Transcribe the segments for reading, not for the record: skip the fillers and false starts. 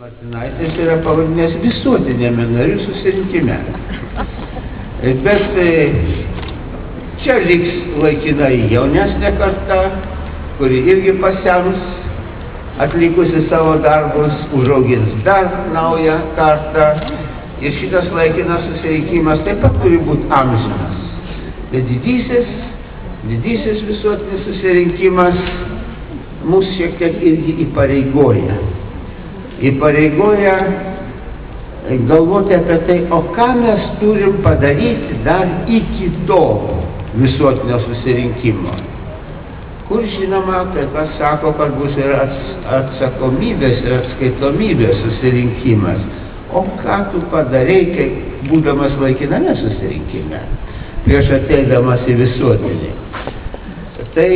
Martinaitis yra pavadinęs visuotiniame narių susirinkime. Bet čia liks laikinai jaunesnė karta, kuri irgi pasens, atlikusi savo darbus, užaugins dar naują kartą. Ir šitas laikinas susirinkimas taip pat turi būti amžinas. Bet didysis visuotinis susirinkimas mus šiek tiek irgi įpareigoja. Įpareigoja galvoti apie tai, o ką mes turim padaryti dar iki to visuotinio susirinkimo. Kur žinoma, kai kas sako, kad bus ir atsakomybės ir atskaitomybės susirinkimas. O ką tu padarei, kai būdamas laikiname susirinkime, prieš ateidamas į visuotinį. Tai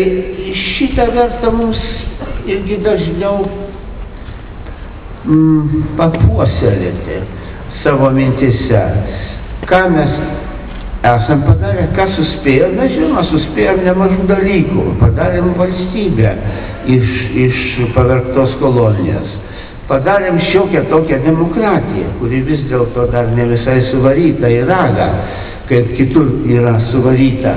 šitą vertą mums irgi dažniau papuoselėti savo mintise. Ką mes esam padarę, ką suspėjom, mes žinoma, suspėjom nemažų dalykų. Padarėm valstybę iš pavergtos kolonijos. Padarėm šiokią tokią demokratiją, kuri vis dėlto dar ne visai suvaryta į ragą, kaip kitur yra suvaryta.